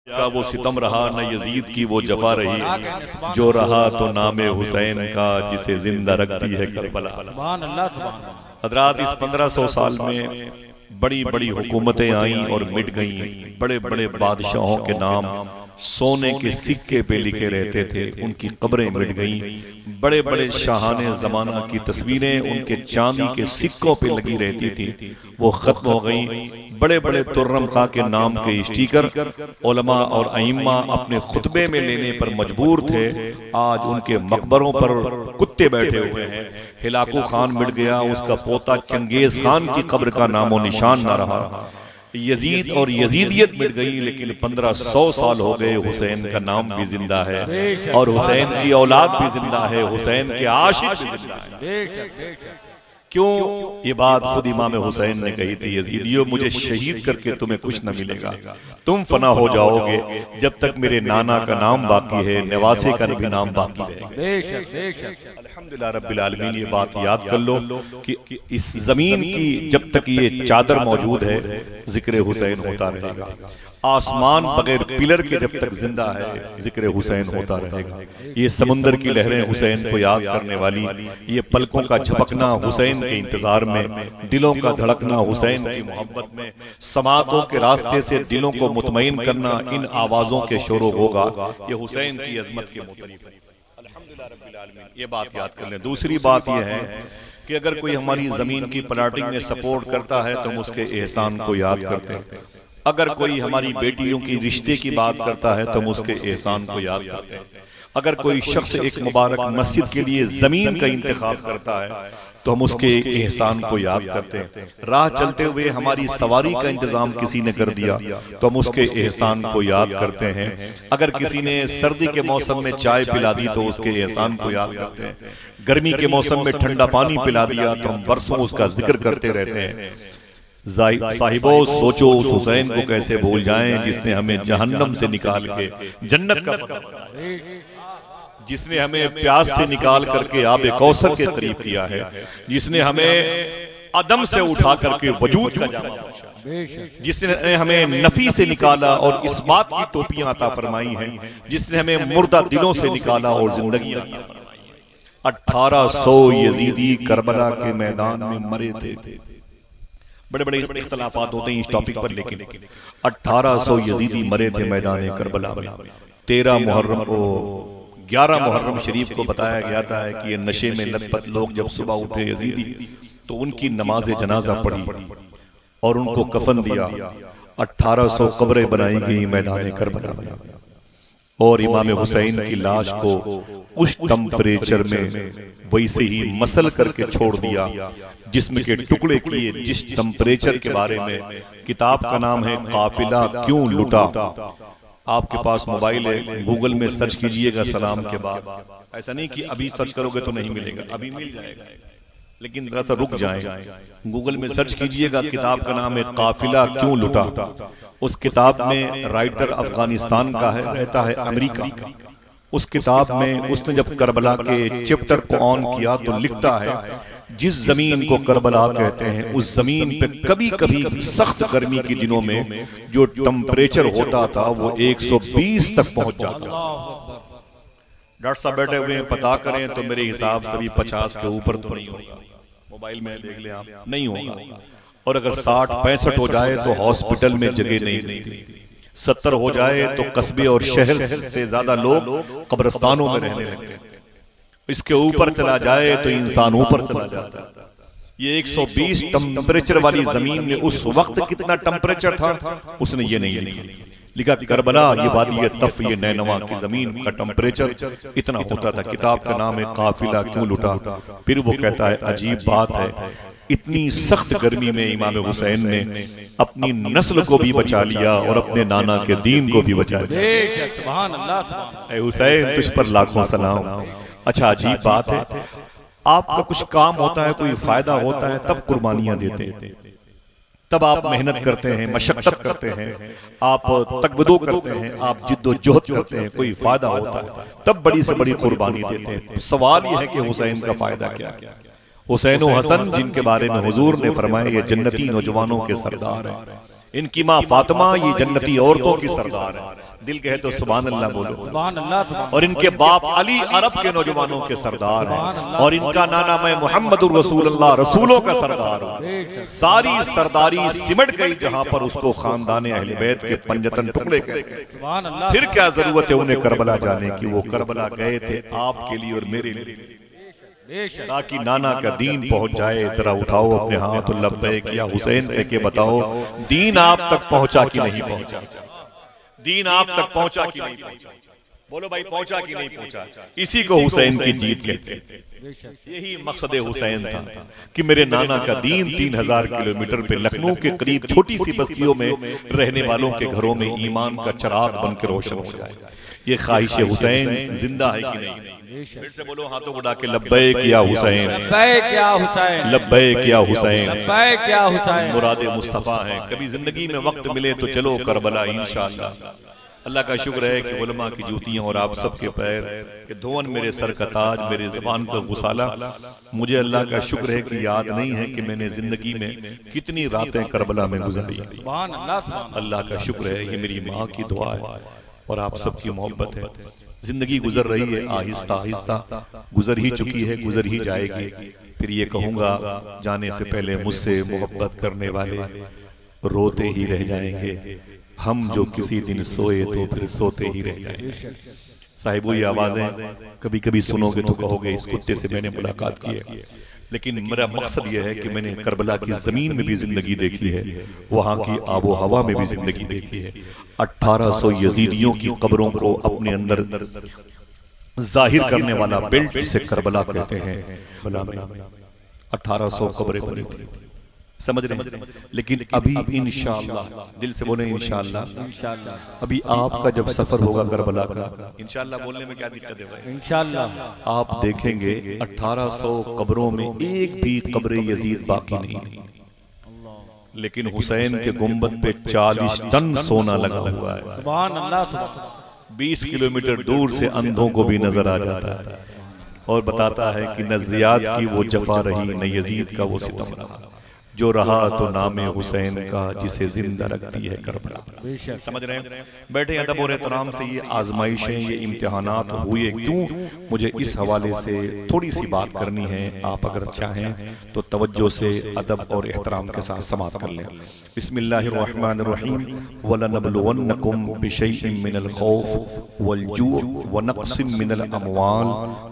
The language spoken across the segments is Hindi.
का वो सितम रहा न यजीद की वो जफा रही, जो रहा तो नामे हुसैन का जिसे जिंदा रखती है करबला। हजरात, इस 1500 साल में बड़ी बड़ी हुकूमतें आईं और मिट गईं। बड़े बड़े बादशाहों के नाम सोने के सिक्के पे लिखे रहते थे, उनकी कब्रें मिट गईं। बड़े बड़े शाहाने जमाना की तस्वीरें उनके चांदी के सिक्कों पे लगी रहती थी, वो खत्म हो गईं। बड़े बड़े तुर्रम खां के नाम के स्टिकर उलमा और अइम्मा अपने खुतबे में लेने पर मजबूर थे। आज उनके मकबरों पर कुत्ते बैठे हुए हैं। हिलाकू खान मिट गया, उसका पोता चंगेज खान की कब्र का नामो निशान न रहा। यजीद और यजीदियत मिट गई, लेकिन 1500 साल हो गए, हुसैन का नाम भी जिंदा है और हुसैन की औलाद भी जिंदा है, हुसैन के आशिक भी जिंदा है। क्यों? ये बात खुद इमाम हुसैन ने कही थी, यजीदियों मुझे शहीद करके तुम्हें कुछ न मिलेगा, तुम फना हो जाओगे, जब तक मेरे नाना का नाम बाकी है नवासे का भी नाम बाकी है। अल्हम्दुलिल्लाह रब्बिल आलमीन, ये बात याद कर लो कि इस जमीन की जब तक ये चादर मौजूद है जिक्र हुसैन होता रहेगा। आसमान बगैर पिलर के जब तक जिंदा है जिक्र हुसैन होता रहेगा। ये समुंदर की लहरें हुसैन को याद करने वाली, ये पलकों का झपकना हुसैन के इंतजार में, दिलों का धड़कना हुसैन की मोहब्बत में, समातों के रास्ते से दिलों को मुतमईन करना इन आवाजों के शोरों होगा, ये हुसैन की अजमत के मुतल्लिक़ है। अल्हम्दुलिल्लाह रब्बिल आलमीन, ये बात याद कर लें। दूसरी बात यह है कि अगर कोई हमारी जमीन की प्लाटिंग में सपोर्ट करता है तो हम उसके एहसान को याद करते हैं। अगर कोई हमारी बेटियों की रिश्ते की बात करता है तो हम उसके एहसान को याद करते हैं। अगर कोई शख्स एक मुबारक मस्जिद के लिए जमीन का इंतखाब करता है तो हम उसके एहसान को याद करते हैं। राह चलते हुए हमारी सवारी का इंतजाम किसी ने कर दिया तो हम उसके एहसान को याद करते हैं। अगर किसी ने सर्दी के मौसम में चाय पिला दी तो उसके एहसान को याद करते हैं। गर्मी के मौसम में ठंडा पानी पिला दिया तो हम बरसों उसका जिक्र करते रहते हैं। साहिबो सोचो उस हुसैन को कैसे भूल जाएं जिसने हमें जहन्नम से निकाल के जन्नत का पता, जिसने हमें प्यास से निकाल करके आबे कौसर के करीब किया है, जिसने हमें अदम से उठा करके वजूद का जामा, जिसने हमें नफी से निकाला और इस बात की टोपियां अता फरमाई हैं, जिसने हमें मुर्दा दिलों से निकाला और जिंदगी अता फरमाई। 1800 यजीदी करबला के मैदान में मरे थे। बड़े बड़े इख्तलाफात होते हैं इस टॉपिक पर, लेकिन 1800 यजीदी मरे थे मैदान करबला में। 13 मुहर्रम को 11 मुहर्रम शरीफ को बताया गया था कि ये नशे में लथपथ लोग जब सुबह उठे यजीदी तो उनकी नमाज जनाजा पढ़ी और उनको कफन दिया। 1800 कब्रें बनाई गई मैदान करबला में और इमाम हुसैन की लाश को उस टेम्परेचर में वैसे ही मसल करके छोड़ दिया जिसमें के टुकड़े किए। जिस टेम्परेचर के बारे में किताब का नाम है काफिला क्यों लुटा। आपके पास मोबाइल है, गूगल में सर्च कीजिएगा सलाम के बाद। ऐसा नहीं कि अभी सर्च करोगे तो नहीं मिलेगा, अभी मिल जाएगा, लेकिन जरा सा रुक जाए। गूगल में सर्च कीजिएगा, किताब का नाम है काफिला क्यों लुटा। उस किताब में राइटर अफगानिस्तान का है, रहता है अमेरिका। उस किताब में उसने जब करबला के चैप्टर को ऑन किया तो लिखता है जिस जमीन को करबला कहते हैं उस जमीन पे कभी कभी सख्त गर्मी के दिनों में जो टेम्परेचर होता था वो 120 तक पहुंच जाता। डॉक्टर साहब बैठे हुए हैं, पता करें तो मेरे हिसाब से भी 50 के ऊपर तो नहीं होगा। मोबाइल में देख लें आप, नहीं होगा। और अगर 60-65 हो जाए तो हॉस्पिटल में जगह नहीं रहती। 70 हो जाए तो कस्बे और शहर से ज्यादा लोग कब्रिस्तानों में रहने लगते हैं। इसके ऊपर चला जाए तो इंसान ऊपर चला जाता है। ये 120 टेम्परेचर वाली जमीन में उस वक्त कितना टेम्परेचर था उसने ये नहीं लिखा। करबला ये वादी ये तफ ये नैनवा की जमीन का टेम्परेचर इतना होता था। किताब का नाम है काफिला क्यों लुटा। फिर वो कहता है अजीब बात है, इतनी सख्त गर्मी में इमाम हुसैन ने अपनी नस्ल को भी बचा लिया और अपने नाना के दीन को भी बचा लिया। सुभान अल्लाह। ऐ हुसैन तुझ पर लाखों सलाम। अच्छा, अजीब बात है, आपका कुछ काम होता है, कोई फायदा होता है, तब कुर्बानियां देते हैं, तब आप मेहनत करते हैं, मशक्कत करते हैं, आप तकबदो करते हैं, आप जिद्दोजहद करते हैं, कोई फायदा होता है तब बड़ी से बड़ी कुर्बानी देते हैं। सवाल यह है कि हुसैन का फायदा क्या है। हुसैन और हसन जिनके बारे में हुजूर ने फरमाया ये जन्नती नौजवानों के सरदार हैं, इनकी माँ फातिमा ये जन्नती औरतों की सरदार है। दिल कहे तो सुभान अल्लाह बोलो। सुभान अल्लाह। और इनके बाप अली अरब के नौजवानों के सरदार हैं और इनका नाना मैं मुहम्मदुर रसूलुल्लाह रसूलों का सरदार हूं। सारी सरदारी सिमट गई जहां पर उसको खानदान अहले बैत के पंजतन टुकड़े कहते हैं। फिर क्या जरूरत है उन्हें करबला जाने की? वो करबला गए थे आपके लिए और मेरे लिए, ताकि नाना का दीन पहुंच जाए। जरा उठाओ अपने हाथ और लब्बैक या हुसैन कह के बताओ, दीन आप तक पहुंचा कि नहीं पहुंचा? दीन आप तक पहुंचा कि नहीं पहुंचा? बोलो भाई, पहुंचा कि नहीं पहुंचा? इसी को हुसैन की जीत कहते हैं। यही मकसद हुसैन था कि मेरे नाना का दीन 3000 किलोमीटर पे लखनऊ के करीब छोटी सी बस्तियों में रहने वालों के घरों में ईमान का चिराग बनकर रोशन हो जाए। ये ख्वाहिश हुसैन जिंदा है कि नहीं? फिर से बोलो हाथों को उठा के, लब्बैक या हुसैन, लब्बैक या हुसैन, लब्बैक या हुसैन, लब्बैक या हुसैन। मुरादे मुस्तफा है। कभी जिंदगी में वक्त मिले तो चलो करबला इंशाअल्लाह। अल्लाह का शुक्र है कि उलमा की जूतियां और आप सबके पैर के धोवन मेरे सर का ताज, मेरे ज़बान का गुसाला। मुझे अल्लाह का शुक्र है कि याद नहीं है कि मैंने जिंदगी में कितनी रातें करबला में गुजारी। अल्लाह का शुक्र है, ये मेरी माँ की दुआ है और आप सबकी मोहब्बत है। जिंदगी गुजर रही है, आहिस्ता आहिस्ता गुजर ही चुकी है, गुजर ही जाएगी। फिर ये कहूंगा, जाने से पहले मुझसे मोहब्बत करने वाले रोते ही रह जाएंगे। हम जो किसी दिन सोए तो फिर सोते ही रह जाएंगे। साहिबो, ये आवाजें कभी कभी सुनोगे तो कहोगे इस कुत्ते से मैंने मुलाकात की है। लेकिन मेरा मकसद यह है कि मैंने करबला की जमीन में भी जिंदगी देखी है, वहां की आबो हवा में भी जिंदगी देखी है। 1800 यजीदियों की कब्रों को अपने अंदर जाहिर करने वाला बेल्ट जिसे करबला कहते हैं, 1800 कब्रें बनी थी। समझ रहे हैं? लेकिन अभी इंशाअल्लाह, दिल से बोले इंशाअल्लाह, अभी आपका जब सफर होगा करबला का, इंशाअल्लाह बोलने में क्या दिक्कत है भाई? इंशाअल्लाह आप देखेंगे 1800 कब्रों में एक भी कब्र यजीद बाकी नहीं, लेकिन हुसैन के गुंबद पे 40 टन सोना लगा हुआ है। सुभान अल्लाह। 20 किलोमीटर दूर से अंधों को भी नजर आ जाता है और बताता है कि न जियाद की वो जफा रही, न यजीद का वो सितम रहा, जो रहा तो नामे हुसैन का, जिसे जिंदा रखती है करबला। समझ रहे हैं? बैठे अदब और एहतराम से ये आजमाइशें, ये इम्तिहानात हुए क्यों? मुझे इस हवाले से थोड़ी सी बात करनी है। आप अगर चाहें तो तवज्जो से अदब और एहतराम के साथ समाअत कर लें। बिस्मिल्लाहिर्रहमानिर्रहीम। वलनबलुवन्नकुम बिशैइन मिनल खौफ वल जू' व नक़्सिम मिनल अमवाल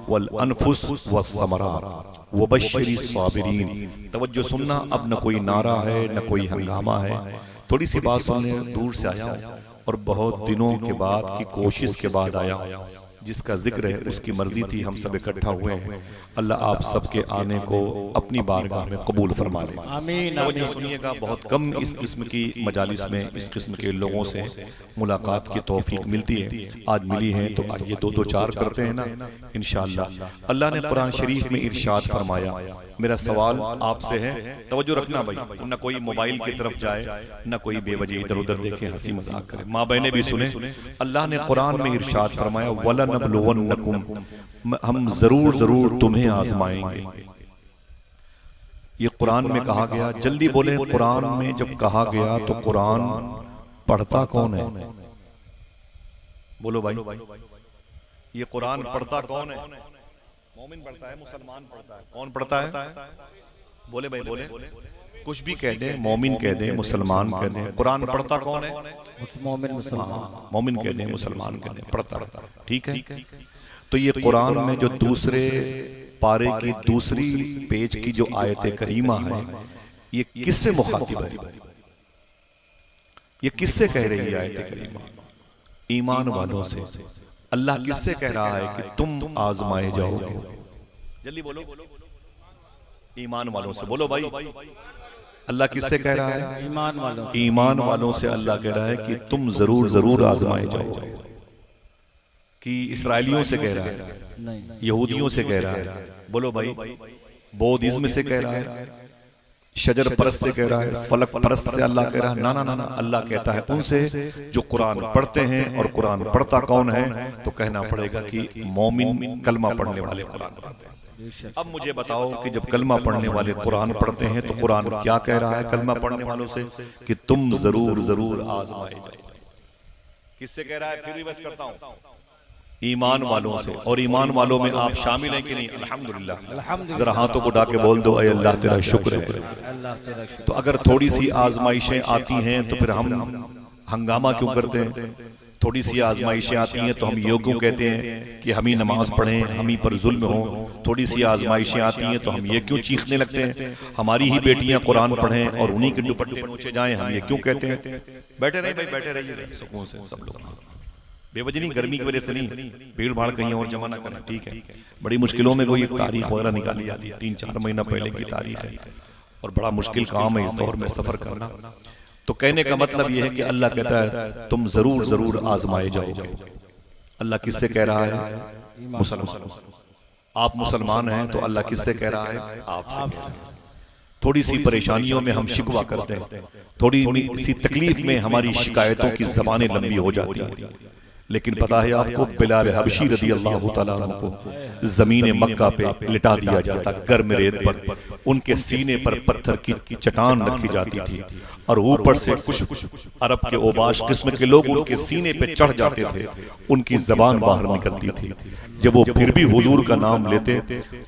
वल अनफुस वस्समरात वबश्शिरी साबिरीन। तवज्जो सुनना, अब न कोई नारा है न कोई हंगामा है। थोड़ी सी बात सुनने, दूर से आया हूं और बहुत दिनों के बाद की कोशिश के बाद आया हूं। जिसका जिक्र है उसकी मर्जी थी, हम सब इकट्ठा हुए हैं। अल्लाह आप सबके आने को अपनी बारगाह में कबूल फरमा ले। आमीन। तवज्जो सुनिएगा, बहुत कम इस किस्म की मजालिस में इस किस्म के लोगों से मुलाकात की तौफीक मिलती है। आज मिली है तो आइए 2-2-4 करते हैं ना इंशाअल्लाह। अल्लाह ने कुरान शरीफ में इरशाद फरमाया। मेरा सवाल आपसे है, तवज्जो रखना भाई, न कोई मोबाइल की तरफ जाए न कोई बेवजह इधर उधर देखे, हंसी मजाक करे, माँ बहनें भी सुने। अल्लाह ने कुरान में इरशाद फरमाया, वलनबलुवन्नकुम, हम जरूर जरूर तुम्हें आजमाएंगे। ये कुरान में कहा गया। जल्दी बोले, कुरान में जब कहा गया तो कुरान पढ़ता कौन है? बोलो भाई, ये कुरान पढ़ता कौन है? मोमिन पढ़ता है, मुसलमान पढ़ता है, कौन पढ़ता है? बोले भाई, बोले, कुछ भी कह दे, मोमिन कह दे, मुसलमान कह दे, कुरान पढ़ता कौन है? मोमिन, मुसलमान। मोमिन कह दे, मुसलमान कह दे, पढ़ता। ठीक है। तो ये कुरान में जो दूसरे पारे की दूसरी पेज की जो आयत करीमा है, ये किससे मुखातिब है? ये किससे कह रही है आयत करीमा? ईमान वालों से। अल्लाह किससे कह रहा है कि तुम आजमाए जाओगे? जल्दी बोलो, ईमान वालों से। बोलो भाई, अल्लाह किससे कह रहा है? ईमान वालों। ईमान वालों से अल्लाह कह रहा है कि तुम जरूर जरूर आजमाए जाओगे। कि इसराइलियों से कह रहा है? यहूदियों से कह रहा है? बोलो भाई, बौद्धिज्म से कह रहा है? शजर परस्त से कह रहा है? फलक परस्त से अल्लाह कह रहा है? ना ना ना, अल्लाह कहता है उनसे जो कुरान पढ़ते हैं। और कुरान पढ़ता कौन है? तो कहना पड़ेगा कि मोमिन, कलमा पढ़ने वाले कुरान पढ़ते हैं। अब मुझे बताओ कि जब कलमा पढ़ने वाले कुरान पढ़ते हैं तो कुरान क्या कह रहा है कलमा पढ़ने वालों से? कि तुम जरूर जरूर आजमाए जाओ। किससे कह रहा है? फिर रिवर्स करता हूं, ईमान वालों से। और ईमान वालों में आप शामिल हैं कि नहीं? अल्हम्दुलिल्लाह। जरा हाथों को उठा के बोल दो, ऐ अल्लाह तेरा शुक्र है। तो अगर थोड़ी सी आजमाइशें आती हैं तो फिर हम हंगामा क्यों करते हैं? थोड़ी सी आजमाइशें आती हैं तो हम ये क्यों कहते हैं कि हम ही नमाज पढ़ें, हम ही पर जुल्म हो? थोड़ी सी आजमाइशें आती हैं तो हम ये क्यों चीखने लगते हैं हमारी ही बेटियां कुरान पढ़ें और उन्हीं के दुपट्टे पर नीचे जाएं? हम ये क्यों कहते हैं? बैठे रहिए भाई, बैठे रहिए सुकून से सब लोग, बेवजह नहीं, गर्मी की वजह से नहीं, भीड़ भाड़ कहीं और जमा ना करना, ठीक है? बड़ी मुश्किलों में कोई एक तारीख वगैरह निकाली जाती है, 3-4 महीना पहले की तारीख है और बड़ा मुश्किल काम है इस दौर में सफर करना। तो कहने का मतलब यह है कि अल्लाह कहता है तुम जरूर जरूर आजमाए जाओगे। अल्लाह किससे कह रहा है? मुसलमान। आप मुसलमान हैं तो अल्लाह किससे कह रहा है? आपसे। थोड़ी सी परेशानियों में हम शिकवा करते हैं, थोड़ी सी तकलीफ में हमारी शिकायतों की ज़बानें लंबी हो जाती हैं, लेकिन पता है आपको, बिलाल हबशी रज़ी अल्लाह तआला अन्हु को ज़मीन मक्का पे लिटा दिया जाता, गर्म रेत पर उनके सीने पर पत्थर की चट्टान रखी जाती थी और ऊपर से कुछ अरब के ओबाश किस्म के लोग उनके सीने पे चढ़ जाते थे, उनकी जबान बाहर निकलती थी। जब वो फिर भी हुजूर का नाम लेते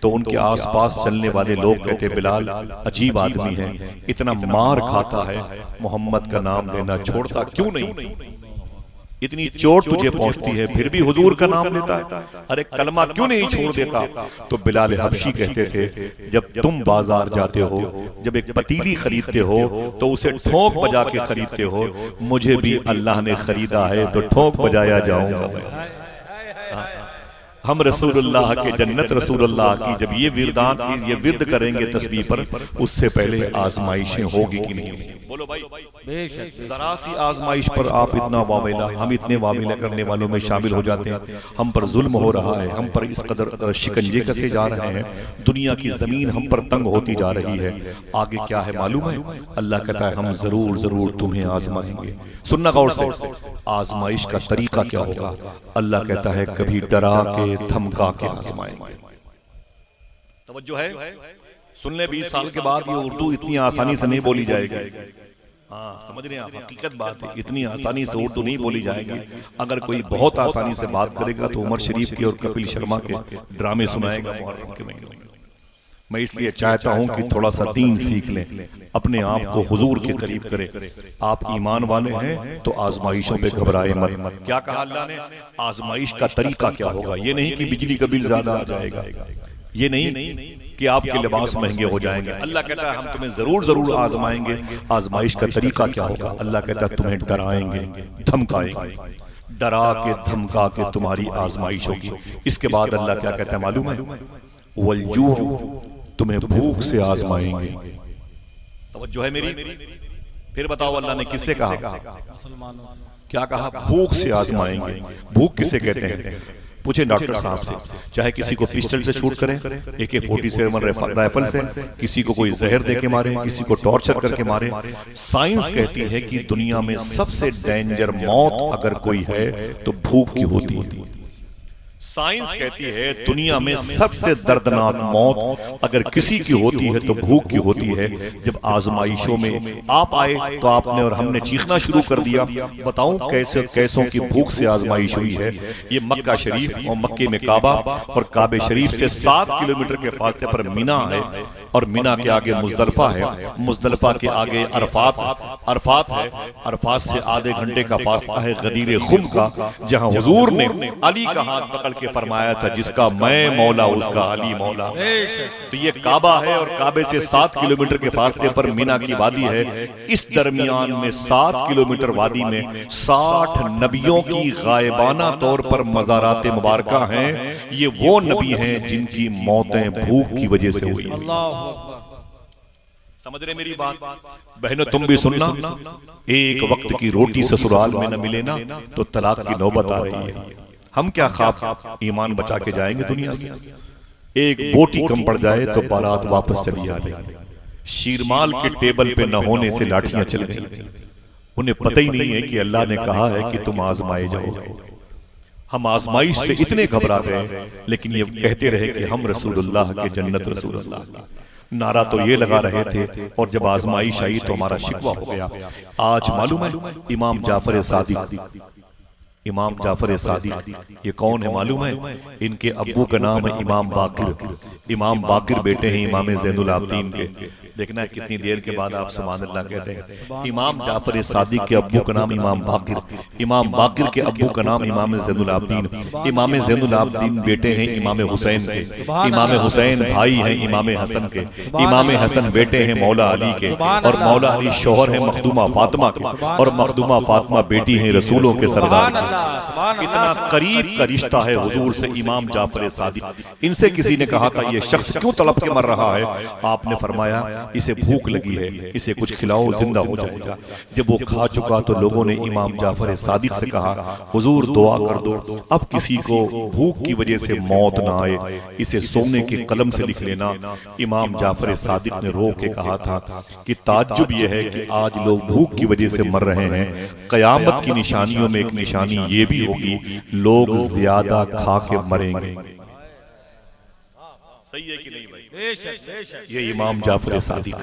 तो उनके आसपास चलने वाले लोग कहते, बिलाल अजीब आदमी है, इतना मार खाता है, मोहम्मद का नाम लेना छोड़ता क्यों नहीं? इतनी चोट तुझे पहुंचती है फिर भी हुजूर का नाम लेता है, अरे कलमा क्यों नहीं छोड़ देता? तो बिलाल हबशी कहते थे, जब तुम बाजार जाते हो, जब एक पतीली खरीदते हो तो उसे ठोंक बजा के खरीदते हो, मुझे भी अल्लाह ने खरीदा है तो ठोंक बजाया जाऊंगा। हम रसूलुल्लाह के जन्नत रसूलुल्लाह की जब ये विर्द करेंगे तस्बीह पर, उससे पहले आजमाइशें होगी कि नहीं? बोलो भाई, जरा सी आजमाइश पर आप इतना वावेला, हम इतने वावेला करने वालों में शामिल हो जाते हैं। हम पर जुल्म हो रहा है, हम पर इस कदर शिकंजे कसे जा रहे हैं, दुनिया की जमीन हम पर तंग होती जा रही है। आगे क्या है मालूम है? अल्लाह कहता है हम जरूर जरूर तुम्हें आजमाएंगे। सुनना गौर से, आजमाइश का तरीका क्या होगा? अल्लाह कहता है कभी डरा के धमका के आजमाएंगे। तवज्जो है, सुन ले, 20 साल के बाद ये उर्दू इतनी आसानी से नहीं बोली जाएगी। हाँ, समझ रहे हैं आप? हकीकत बात है, इतनी आसानी से उर्दू नहीं बोली जाएगी। अगर कोई बहुत आसानी से बात करेगा तो उमर शरीफ के और कपिल शर्मा के ड्रामे सुनाएगा मुहर्रम के महीने में। मैं इसलिए चाहता हूं कि थोड़ा सा दीन सीख लें, अपने आप को हुजूर के करीब करें। आप ईमान वाले हैं तो आजमाइशों पे घबराए मत। क्या कहा अल्लाह ने? आजमाइश का तरीका क्या होगा? ये नहीं कि बिजली का बिल ज्यादा आ जाएगा, ये नहीं कि आपके लिबास महंगे हो जाएंगे। अल्लाह कहता है हम तुम्हें जरूर जरूर आजमाएंगे। आजमाइश का तरीका क्या होगा? अल्लाह कहता है तुम्हें डराएंगे, धमकाएंगे, डरा के धमका के तुम्हारी आजमाइश होगी। इसके बाद अल्लाह क्या कहता है मालूम है? वल्जू, तुम्हें भूख से आजमाएंगे। तवज्जो है मेरी? फिर बताओ अल्लाह ने किससे कहा? क्या कहा? भूख से आजमाएंगे। भूख किसे कहते हैं? पूछे डॉक्टर साहब से। चाहे किसी को पिस्टल से शूट करें, AK-47 राइफल से, किसी को कोई जहर देके मारे, किसी को टॉर्चर करके मारे। साइंस कहती है कि दुनिया में सबसे डेंजर मौत अगर कोई है तो भूख की होती है। साइंस कहती है दुनिया में सबसे दर्दनाक मौत अगर किसी की होती है तो भूख की होती है। जब आजमाइशों में आप आए तो आपने और हमने चीखना शुरू कर दिया। बताऊं कैसों की भूख से आजमाइश हुई है। ये मक्का शरीफ और मक्के में काबा और काबे शरीफ से 7 किलोमीटर के फासले पर मिना है और मिना के आगे मुजदलफा है, मुजदलफा के आगे अरफात है, अरफात से आधे घंटे का फासला है गदीर खुम का, जहां हुजूर ने अली का हाथ पकड़ के फरमाया था जिसका मैं मौला उसका अली मौला। तो ये काबा है और काबे से 7 किलोमीटर के फासले पर मिना की वादी है। इस दरमियान में 7 किलोमीटर वादी में 60 नबियों की गायबाना तौर पर मज़ारात मुबारका हैं। ये वो नबी हैं जिनकी मौतें भूख की वजह से हुई। समझ रहे मेरी बात? बहनों तुम भी सुनना, एक वक्त की रोटी ससुराल में न मिले ना तो तलाक की नौबत आ रही है। हम क्या ख्वाब ईमान बचा के जाएंगे दुनिया से? एक बोटी कम पड़ जाए तो बारात वापस चली आ जाए। शीरमाल के टेबल पे न होने से लाठियां चल गई। उन्हें पता ही नहीं है कि अल्लाह ने कहा है कि तुम आजमाए जाओगे। हम आजमाइश से इतने घबरा गए, लेकिन ये कहते रहे कि हम रसूलुल्लाह के जन्नत रसूलुल्लाह। नारा तो ये लगा रहे थे और जब आजमाइश आई तो हमारा शिकवा हो गया। आज मालूम है इमाम जाफर सादिक इमाम जाफर सादिक, ये कौन है मालूम है? इनके अब्बू का नाम है इमाम बाकिर। इमाम बाकिर बेटे हैं इमाम ज़ैनुल आबिदीन के। देखना है कितनी देर के बाद आप सुभान अल्लाह कहते हैं। इमाम जाफर सादिक के अब्बू का नाम इमाम बाकिर, इमाम बाकिर के अब्बू का नाम इमाम ज़ैनुल आबिदीन, इमाम ज़ैनुल आबिदीन बेटे हैं इमाम हुसैन के, इमाम हुसैन भाई हैं इमाम हसन के, इमाम हसन बेटे हैं मौला अली के, और मौला अली शौहर हैं मखदूमा फातिमा के, और मखदूमा फातिमा बेटी हैं रसूलों के सरदार। इतना करीब का रिश्ता है हुजूर से इमाम जाफर सादिक। इनसे किसी ने कहा था ये शख्स क्यों तड़प के मर रहा है? आपने फरमाया इसे भूख लगी है, इसे कुछ खिलाओ जिंदा हो जाएगा। जब वो खा चुका तो लोगों ने इमाम जाफर सादिक से कहा हुजूर दुआ कर दो, अब किसी को भूख की वजह से मौत ना आए, इसे सोने के कलम से लिख लेना। इमाम जाफर सादिक ने रो के कहा था कि ताज्जुब यह है कि आज लोग भूख की वजह से मर रहे हैं, कयामत की निशानियों में एक निशानी ये भी होगी लोग ज्यादा खा के मरेंगे। सही है कि नहीं भाई? ये इमाम जाफर सादिक।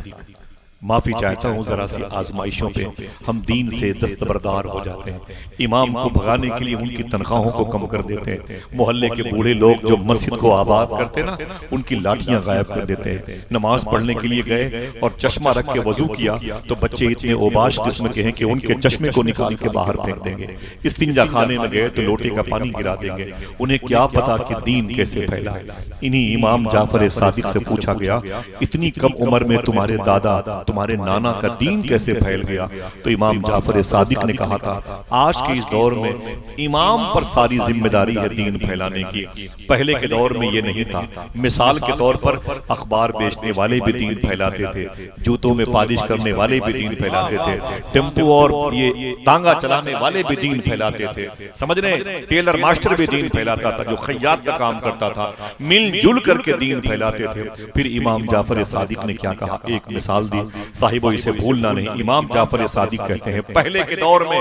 माफी चाहता हूँ जरा सी आजमाइशों पे हम दीन से दस्तबरदार हो जाते हैं। इमाम को भगाने के लिए उनकी तनख्वाहों को कम कर देते हैं। मोहल्ले के बूढ़े लोग जो मस्जिद को आबाद करते ना, उनकी लाठियां गायब कर देते हैं। नमाज पढ़ने के लिए गए और चश्मा रख के वजू किया तो बच्चे इतने ओबाश किस्म के हैं कि उनके चश्मे को निकाल के बाहर फेंक देंगे। इस्तिंजा खाने में गए तो लोटे का पानी गिरा देंगे। उन्हें क्या पता कि दीन कैसे फैला है। इन्हीं इमाम जाफर सादिक से पूछा गया इतनी कम उम्र में तुम्हारे दादा तुम्हारे नाना का दीन कैसे फैल गया? तो इमाम जाफर सादिक ने कहा था आज के इस दौर में इमाम पर सारी जिम्मेदारी है दीन फैलाने की। पहले के दौर में ये नहीं था। मिसाल के तौर पर अखबार बेचने वाले भी दीन फैलाते थे, जूतों में पॉलिश करने वाले भी दीन फैलाते थे, टेम्पो और ये तांगा चलाने वाले भी दीन फैलाते थे, समझ रहे? टेलर मास्टर भी दीन फैलाता था, जो खैयात का काम करता था, मिलजुल करके दीन फैलाते थे। फिर इमाम जाफर सादिक ने क्या कहा? एक मिसाल दी साहिबो, इसे भूलना नहीं। इमाम जाफर सादिक कहते हैं पहले के दौर में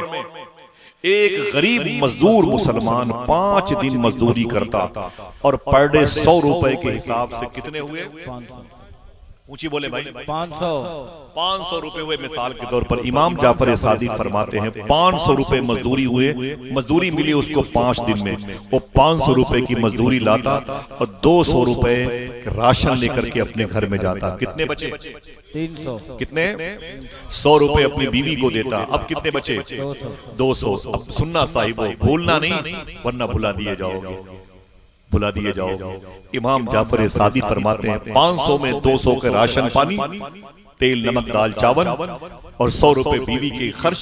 एक गरीब मजदूर मुसलमान 5 दिन मजदूरी करता और पर डे 100 रुपए के हिसाब से कितने हुए? ऊंची बोले भाई। 500 रुपए हुए। मिसाल के तौर पर इमाम जाफर सादिक फरमाते हैं 500 रुपए मजदूरी हुए। मजदूरी मिली उसको 5 दिन में। वो 500 रुपए की मजदूरी लाता और 200 रुपए राशन लेकर के अपने घर में जाता। कितने बचे? 300। कितने? 100 रुपए अपनी बीवी को देता। अब कितने बचे? 200। अब सुनना साहिबो, भूलना नहीं वरना भुला दिए जाओगे, भुला दिए जाओगे। इमाम जाफर सादिक फरमाते हैं 500 में 200 के राशन पानी, तेल नमक दाल चावल और 100 रुपए बीवी के खर्च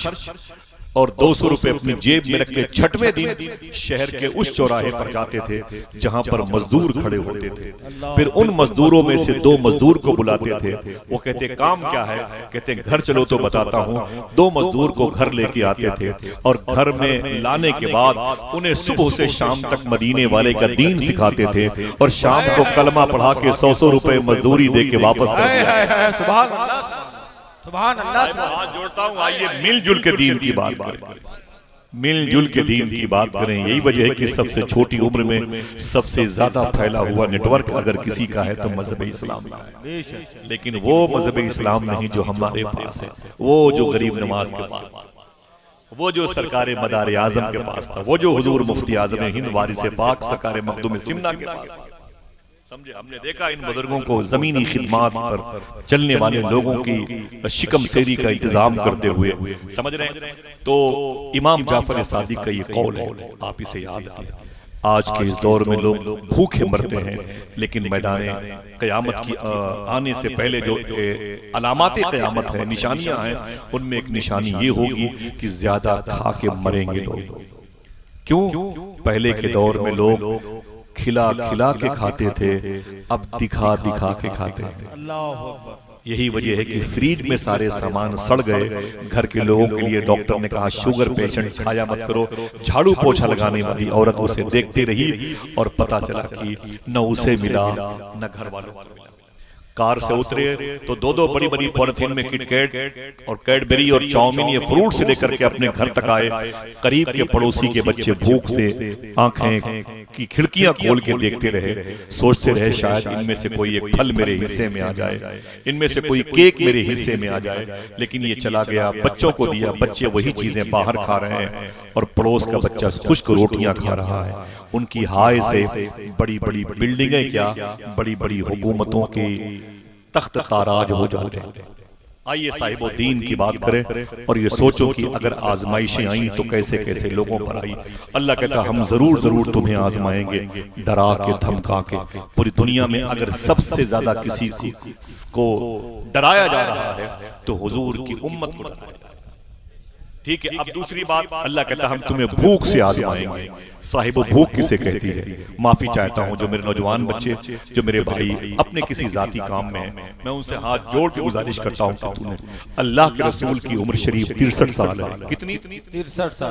और 200 रुपए अपनी जेब में रख के 6वें दिन शहर के उस चौराहे पर जाते थे जहां पर मजदूर खड़े होते थे। फिर उन मजदूरों में से 2 मजदूर को बुलाते थे। वो कहते काम क्या है? कहते घर चलो तो बताता हूँ। 2 मजदूर को घर लेके आते थे और घर में लाने के बाद उन्हें सुबह से शाम तक मदीने वाले का दीन सिखाते थे और शाम को कलमा पढ़ा के 100 रुपए मजदूरी दे के वापस कर दिया। सुभान अल्लाह। हाथ जोड़ता हूँ, आइए मिलजुल के दीन की बात करें, मिलजुल के दीन की बात करें। यही वजह है कि सबसे छोटी उम्र में सबसे ज्यादा फैला हुआ नेटवर्क अगर किसी का है तो मजहब इस्लाम का है। लेकिन वो मजहब इस्लाम नहीं जो हमारे पास है, वो जो गरीब नवाज के पास था, वो जो सरकार मदार आजम के पास था, वो जो हुजूर मुफ्ती आजम हिंद वारिस पाक सरकार मखदूम सिमना के पास था। समझे? हमने देखा इन बुजुर्गों को जमीनी खिदमात पर चलने वाले लोगों की शिकम सेरी का इंतजाम करते हुए, समझ रहे हैं? तो इमाम जाफर सादिक का ये कौल है, आप इसे याद रखिए। आज के इस दौर में लोग भूखे मरते हैं, लेकिन मैदान क़यामत की आने से पहले जो अलामाते क़यामत है, निशानियां हैं, उनमें एक निशानी ये होगी कि ज्यादा खा के मरेंगे लोग। क्यों? पहले के दौर में लोग खिला खिला के खाते थे, अब दिखा दिखा के खाते हैं। अल्लाह अकबर। यही वजह है कि फ्रीज में सारे सामान सड़ गए। घर के लोगों के लिए डॉक्टर ने कहा शुगर पेशेंट खाया मत करो। झाड़ू पोछा लगाने वाली औरत उसे देखती रही और पता चला कि न उसे मिला न घर वालों को मिला। कार से उतरे तो 2-2 बड़ी बड़ी पॉलिथीन में किटकैट और कैडबेरी और चाउमीन ये फ्रूट से लेकर के अपने घर तक आए। करीब के पड़ोसी के बच्चे भूख से आंखें की खिड़कियां खोल के देखते रहे, सोचते रहे शायद इनमें से कोई एक फल मेरे हिस्से में आ जाए, इनमें से कोई केक मेरे हिस्से में आ जाए। लेकिन ये चला गया, बच्चों को दिया, बच्चे वही चीजें बाहर खा रहे हैं और पड़ोस का बच्चा खुश्क रोटियां खा रहा है। उनकी हाय से बड़ी बड़ी बिल्डिंगें क्या, बड़ी बड़ी हुकूमतों के तख्त ताराज हो जाते हैं। आइए साहिबो दीन की बात करें और ये सोचो कि अगर आजमाइशें आई तो कैसे कैसे लोगों पर आई। अल्लाह कहता हम जरूर जरूर तुम्हें आजमाएंगे, डरा के धमका के। पूरी दुनिया में अगर सबसे ज्यादा किसी को डराया जा रहा है तो हुजूर की उम्मत को डराया। ठीक है, अब दूसरी बात, अल्लाह कहता हम तुम्हें भूख से आजमाएंगे। साहिबो भूख किसे कहती है? माफी चाहता हूं जो मेरे नौजवान बच्चे, जो मेरे भाई अपने किसी जाती काम में हैं, मैं उनसे हाथ जोड़ के गुजारिश करता हूं कि तूने, अल्लाह के रसूल की उम्र शरीफ 63 साल है। कितनी?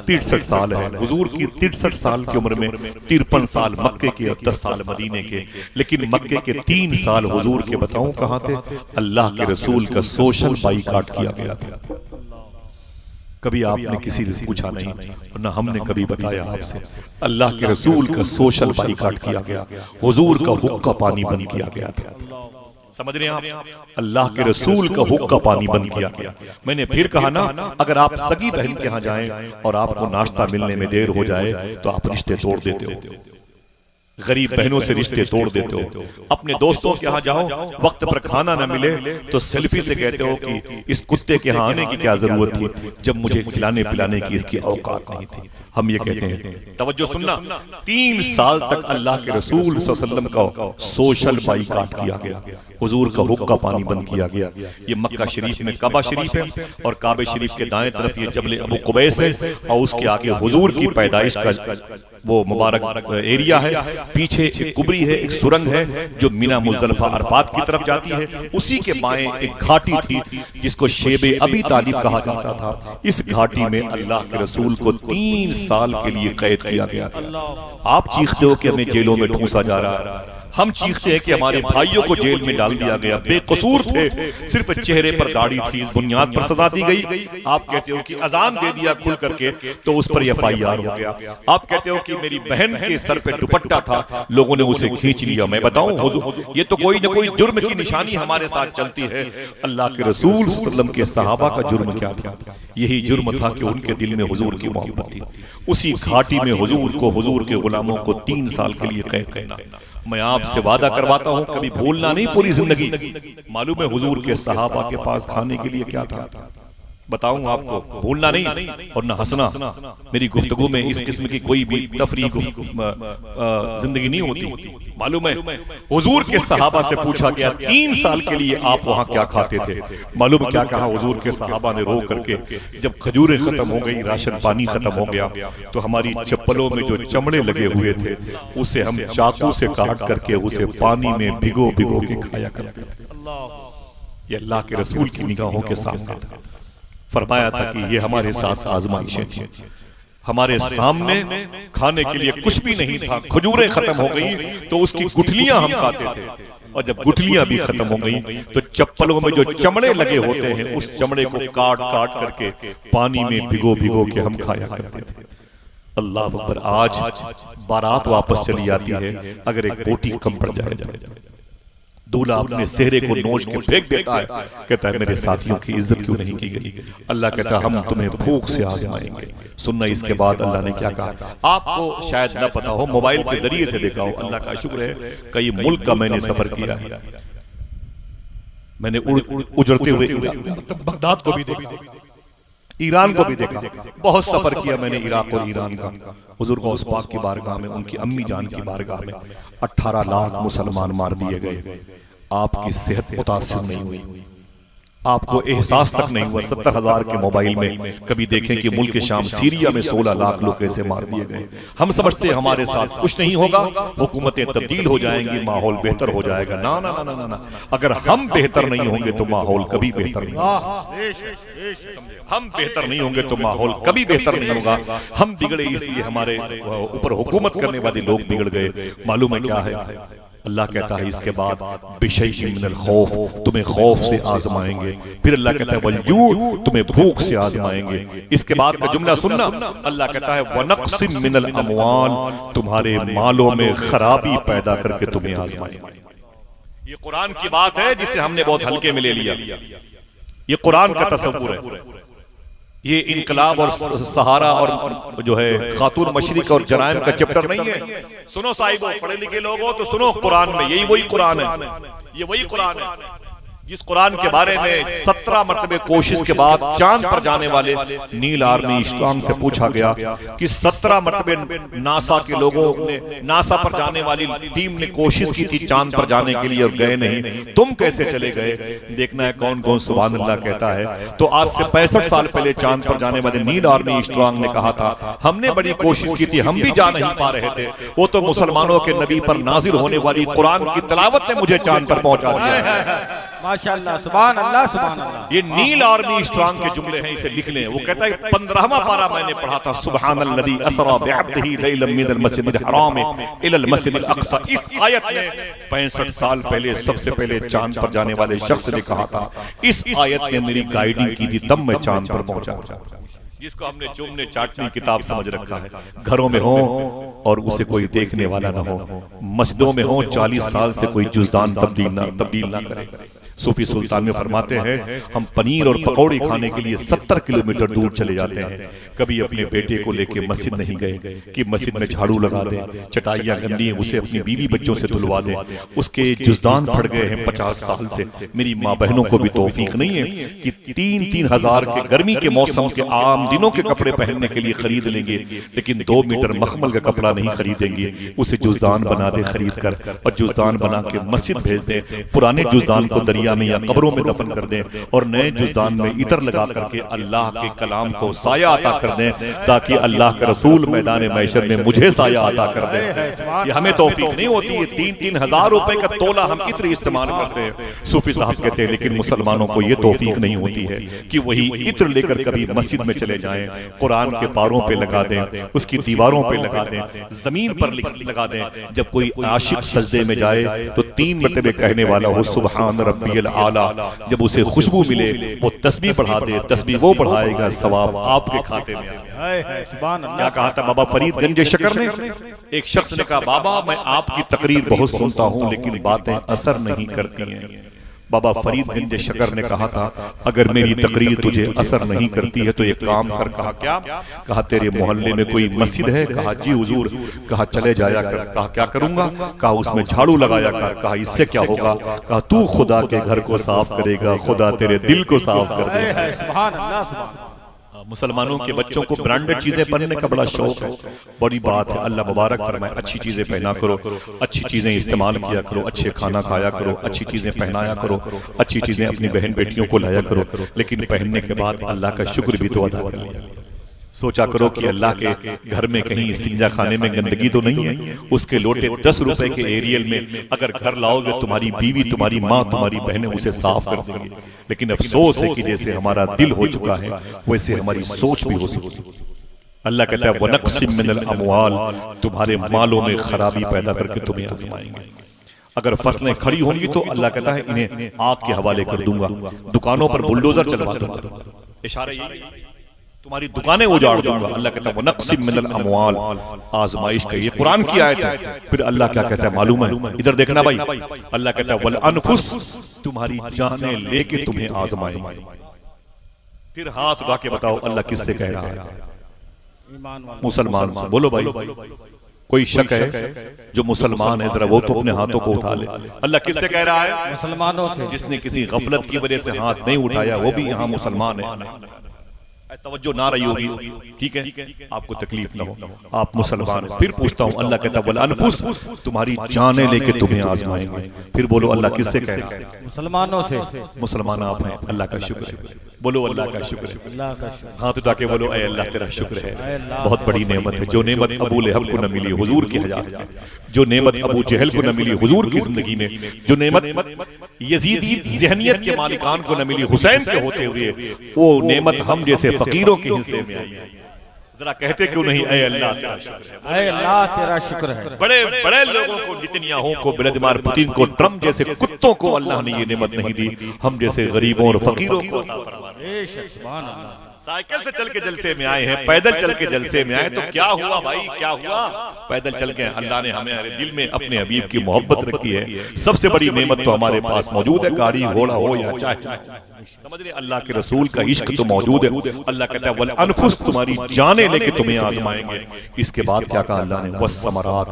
63 साल है। हुजूर की 63 साल की उम्र में 53 साल मक्के के और 10 साल मदीने के। लेकिन मक्के के 3 साल हुजूर के बताऊं कहां थे? अल्लाह के रसूल का सोशल बाइकाट किया गया था। कभी आपने किसी से पूछा नहीं और ना हमने कभी बताया आपसे। अल्लाह के रसूल का सोशल बाइकाट किया गया, हुजूर का हुक्का पानी बंद किया गया था। समझ रहे हैं आप? अल्लाह के रसूल का हुक्का पानी बंद किया गया। मैंने फिर कहा ना, अगर आप सगी बहन के यहाँ जाएं और आपको नाश्ता मिलने में देर हो जाए तो आप रिश्ते तोड़ देते हो, गरीब बहनों से रिश्ते तोड़ देते हो। अपने दोस्तों के यहाँ जाओ, वक्त पर खाना न मिले तो सेल्फी से कहते हो कि इस कुत्ते के यहाँ आने की क्या जरूरत थी जब मुझे खिलाने पिलाने की इसकी औकात नहीं थी। हम ये कहते हैं, तवज्जो सुनना, 3 साल तक अल्लाह के रसूल सल्लल्लाहु अलैहि वसल्लम का सोशल बाइकाट किया गया, हुजूर का हुक्का पानी बंद किया गया। ये मक्का शरीफ में काबा शरीफ है और काबे शरीफ के दाएं तरफ ये जबल अबू कुबैस है और उसके आगे हुजूर की पैदाइश का वो मुबारक एरिया है। पीछे एक कुबरी है, एक सुरंग है जो मिना मुजदलिफा अरफात की तरफ जाती है। उसी के बाएं एक घाटी थी जिसको शेबे अबी तालिब कहा जाता था। इस घाटी में अल्लाह के रसूल को 3 साल के लिए कैद किया गया था। आप चीखते हो कि हमें जेलों में ठूंसा जा रहा है, हम चीखते हैं कि हमारे भाइयों को जेल में डाल दिया गया, बेकसूर थे, सिर्फ चेहरे पर दाढ़ी थी, इस बुनियाद पर सजा दी गई। आप कहते हो कि अजान दे दिया खुल करके तो उस पर FIR हो गया। आप कहते हो कि मेरी बहन के सर पे दुपट्टा था, लोगों ने उसे खींच लिया। मैं बताऊं हुजूर, ये तो कोई ना कोई जुर्म की निशानी हमारे साथ चलती है। अल्लाह के रसूल सल्लल्लाहु अलैहि वसल्लम के सहाबा का जुर्म क्या था? यही जुर्म था कि उनके दिल में हुजूर की मोहब्बत थी। उसी घाटी में हुजूर को, हुजूर के गुलामों को 3 साल के लिए कैद करना। मैं आपसे वादा करवाता हूं कभी भूलना नहीं पूरी जिंदगी। मालूम है हुजूर के सहाबा के पास खाने के लिए क्या था? बताऊं आपको, भूलना नहीं और न हंसना। मेरी गुफ्तगू में इस किस्म की कोई भी तफरीह जिंदगी नहीं होती। मालूम है हुजूर के सहाबा से पूछा गया 3 साल के लिए आप वहां क्या खाते थे? मालूम क्या कहा हुजूर के सहाबा ने? रो करके, जब खजूरें खत्म हो गई, राशन पानी खत्म हो गया तो हमारी चप्पलों में जो चमड़े लगे हुए थे उसे हम चाकू से काट करके उसे पानी में भिगो भिगो के खाया करते थे। ये अल्लाह के रसूल की निगाहों के सामने फरमाया था कि ये हमारे साथ आजमाइशें थी। हमारे सामने खाने के लिए कुछ भी नहीं था, खजूरें खत्म हो गई तो उसकी गुठलियां हम खाते थे, और जब गुठलियां भी खत्म हो गई तो चप्पलों में जो चमड़े लगे होते हैं उस चमड़े को काट काट करके पानी में भिगो भिगो के हम खाया करते थे। अल्लाह अकबर। आज बारात वापस चली जाती है, अगर एक बोटी कम पड़ जाए, दूल्हा अपने सेहरे को नोच के फेंक देता है, कहता है मेरे साथियों की इज्जत क्यों नहीं की गई? अल्लाह कहता है हम तुम्हें भूख से आजमाएंगे। सुनना इसके बाद अल्लाह ने क्या कहा? आपको शायद न पता हो, मोबाइल के जरिए से देखा हो, अल्लाह का शुक्र है कई मुल्क का मैंने सफर किया है। मैंने उजड़ते हुए बगदाद को भी देखा, ईरान को भी देखा, बहुत सफर किया मैंने इराक और ईरान का। हुजूर गौस पाक की बारगाह में, उनकी अम्मी जान की बारगाह में 18 लाख मुसलमान मार दिए गए। आपकी सेहत मुतासिर नहीं हुई, आपको एहसास तक नहीं हुआ। 70,000 के मोबाइल में कभी देखें कि मुल्क शाम सीरिया में 16 लाख लोग कैसे मार दिए गए। हम समझते हैं हमारे साथ कुछ नहीं होगा, हुकूमतें तब्दील हो जाएंगी, माहौल बेहतर हो जाएगा। ना ना ना ना ना, अगर हम बेहतर नहीं होंगे तो माहौल कभी बेहतर नहीं होगा। हम बेहतर नहीं होंगे तो माहौल कभी बेहतर नहीं होगा। हम बिगड़े इसलिए हमारे ऊपर हुकूमत करने वाले लोग बिगड़ गए। मालूम है क्या है? अल्लाह कहता है इसके बाद बिशैइन मिनल खौफ, तुम्हें खौफ से आजमाएंगे। फिर अल्लाह कहता है वल्जू, तुम्हें भूख से आजमाएंगे। इसके बाद का जुमला सुनना, अल्लाह कहता है वनक्सिम मिनल अमवाल, तुम्हारे मालों में खराबी पैदा करके तुम्हें आजमाएंगे। ये कुरान की बात है जिसे हमने बहुत हल्के में ले लिया। ये कुरान का तसव्वुर है। ये इनकलाब और सहारा और जो है खातून मशरिक और जराइम का चैप्टर नहीं है। सुनो साहिबो, पढ़े लिखे लोग हो तो सुनो, कुरान में यही वही कुरान है। ये वही कुरान है जिस कुरान के बारे में 17 मरतबे कोशिश के बाद चांद पर जाने वाले नील आर्मी स्ट्रॉन्ग से पूछा गया कि 17 मरतबे नासा के लोगों ने, नासा पर जाने वाली टीम ने कोशिश की थी चांद पर जाने के लिए और गए नहीं, तुम कैसे चले गए? देखना है कौन कौन सुभान अल्लाह कहता है। तो आज से 65 साल पहले चांद पर जाने वाले नील आर्मी स्ट्रॉन्ग ने कहा था हमने बड़ी कोशिश की थी, हम भी जा नहीं पा रहे थे, वो तो मुसलमानों के नबी पर नाजिल होने वाली कुरान की तिलावत ने मुझे चांद पर पहुंचा दिया। माशाअल्लाह, सुभान अल्लाह, सुभान अल्लाह। ये नील आर्मी स्ट्रॉन्ग के जुमले हैं, इसे लिख लें। वो कहता है 15वां पारा मैंने पढ़ा था, सुब्हानल्लज़ी अस्रा बिअब्दिही लैलन मिनल मस्जिदिल हराम इलल मस्जिदिल अक़सा। इस आयत में 65 साल पहले सबसे पहले चांद पर जाने वाले शख्स ने कहा था, इस आयत ने मेरी गाइडिंग की थी, तब मैं चांद पर पहुंचा। जिसको हमने चुमने चाटने किताब समझ रखा है, घरों में हो और उसे कोई देखने वाला ना हो, मस्जिदों में हो 40 साल से कोई जुज़दान तब्दील ना करे। सूफी सुल्तान में फरमाते हैं हम पनीर और पकौड़े खाने के लिए 70 किलोमीटर दूर चले जाते हैं। कभी अपने बेटे को लेके मस्जिद नहीं गए कि मस्जिद में झाड़ू लगा दे, चटाइयां गंदी हैं उसे अपनी बीवी बच्चों से धुलवा दे, उसके जुज़दान फट गए हैं 50 साल से। मेरी माँ बहनों को भी तौफीक नहीं है कि 3-3 हजार के गर्मी के मौसम के आम दिनों के कपड़े पहनने के लिए खरीद लेंगे, लेकिन 2 मीटर मखमल का कपड़ा नहीं खरीदेंगे। उसे जुज़दान बना दे खरीद कर और जुज़दान बना के मस्जिद भेज दे, पुराने जुज़दान को दरिया में या कब्रों में दफन कर दें और नए जुज़दान में इतर लगा करके अल्लाह के कलाम को साया अता कर दें, ताकि अल्लाह के रसूल मैदान महशर में मुझे साया अता कर दें। ये हमें तौफीक नहीं होती है। 3-3 हजार रुपए का तोला हम इत्र इस्तेमाल करते हैं। सूफी साहब कहते हैं लेकिन मुसलमानों को ये तौफीक नहीं होती है कि वही इत्र लेकर कभी मस्जिद में चले जाएं, कुरान के पारों पे लगा दें, उसकी दीवारों पे लगा दें, जमीन पर लगा दें। जब कोई आशिक सजदे में जाए तो 3 मरतबे कहने वाला हो सुब्हान रब्बियल आला। जब उसे खुशबू मिले वो तस्बीह बढ़ा दे, तस्बीह वो बढ़ाएगा, सवाब आपके खाते में आएगा। क्या कहा था बाबा फरीद शकर ने? एक शख्स ने कहा बाबा मैं आपकी तकरीर बहुत सुनता हूं लेकिन बातें असर नहीं करती हैं। बाबा फरीद शकर ने कहा था अगर मेरी तकरीर तुझे असर नहीं करती है तो ये काम कर। कहा क्या? कहा तेरे मोहल्ले में कोई मस्जिद है? कहा जी हुजूर। कहा चले जाया कर। कहा क्या करूंगा? कहा उसमें झाड़ू लगाया कर। कहा इससे क्या होगा? कहा तू खुदा के घर को साफ करेगा, खुदा तेरे दिल को साफ कर देगा। सुभान अल्लाह, सुभान। मुसलमानों के बच्चों को ब्रांडेड चीजें पहनने का बड़ा शौक है, बड़ी बात है। अल्लाह मुबारक फरमाए, अच्छी चीजें पहना करो, अच्छी चीजें इस्तेमाल किया करो, अच्छे खाना खाया करो, अच्छी चीजें पहनाया करो, अच्छी चीजें अपनी बहन बेटियों को लाया करो, लेकिन पहनने के बाद अल्लाह का शुक्र भी तो अदा कर लिया। सोचा करो कि अल्लाह के घर में कहीं इस्तिंजा खाने में गंदगी तो नहीं है। उसके लोटे 10 रुपए के एरियल में अगर घर लाओगे तुम्हारी बीवी, तुम्हारी माँ, तुम्हारी बहनें उसे साफ कर देंगी। लेकिन अफसोस है कि जैसे हमारा दिल हो चुका है वैसे हमारी सोच भी हो चुकी। अल्लाह कहता है वनक्सिम मिनल अमवाल, तुम्हारे मालों में खराबी पैदा करके तुम्हें आजमाएंगे। अगर फसलें खड़ी होंगी तो अल्लाह कहता है इन्हें आग के हवाले कर दूंगा, दुकानों पर बुलडोजर चलवा दूंगा। इशारा यही, तुम्हारी दुकानें उजाड़ दूंगा। अल्लाह कहता है वनक्सिम मिनल अमवाल, आजमाइश का ये कुरान की आयत है। फिर अल्लाह क्या कहता है मालूम है? इधर देखना भाई, अल्लाह कहता है वल अनफुस, तुम्हारी जानें लेके तुम्हें आजमाएंगे। फिर हाथ उठा के बताओ अल्लाह किससे कह रहा है? मुसलमान से। बोलो भाई, कोई शक है? जो मुसलमान है जरा वो तो अपने हाथों को उठा ले। अल्लाह किससे कह रहा है? मुसलमानों से। जिसने किसी गफलत की वजह से हाथ नहीं उठाया वो भी यहाँ मुसलमान है। तवज्जो ना रही होगी, ठीक है, आपको तकलीफ ना हो, आप मुसलमान हैं। फिर पूछता हूँ, अल्लाह कहता है वल अनफुस, तुम्हारी जानें लेके तुम्हें आजमाएंगे। फिर बोलो अल्लाह किससे कह रहा है? मुसलमानों से। मुसलमान आप हैं, अल्लाह का शुक्र है। बोलो अल्लाह का शुक्र है। अल्लाह का शुक्र। हाथ उठा के बोलो ऐ अल्लाह तेरा शुक्र है, बहुत बड़ी नेमत है। जो नेमत अबू लहब को न मिली हुजूर की हयात में, जो नेमत अबू जहल को न मिली हुजूर की जिंदगी में, जो नेमत यजीदी ज़हनियत के मालिकान को न मिली हुसैन के होते हुए, वो नेमत हम जैसे फकीरों के हिस्से में आई है। जरा कहते क्यों नहीं ऐ अल्लाह तेरा शुक्र है, ऐ अल्लाह तेरा शुक्र है। बड़े बड़े लोगों को, नेतन्याहू को, व्लादिमीर पुतिन को, ट्रम्प जैसे कुत्तों को अल्लाह ने ये नेमत नहीं दी, हम जैसे गरीबों और फकीरों को अता फरमा। बेशक सुभान अल्लाह। साइकिल से चल के जलसे में आए हैं, पैदल चल के जलसे में आए, तो क्या हुआ भाई, क्या हुआ? पैदल चल के अल्लाह ने हमारे दिल में अपने हबीब की मोहब्बत रखी है। सबसे बड़ी नेमत तो हमारे पास मौजूद है, गाड़ी घोड़ा हो या चाहे, समझ रहे, अल्लाह के रसूल का इश्क तो मौजूद है। अल्लाह कहता है वल अनफुस, तुम्हारी जाने लेके तुम्हें आजमाएंगे। इसके बाद क्या कहा अल्लाह ने? वस्समरात,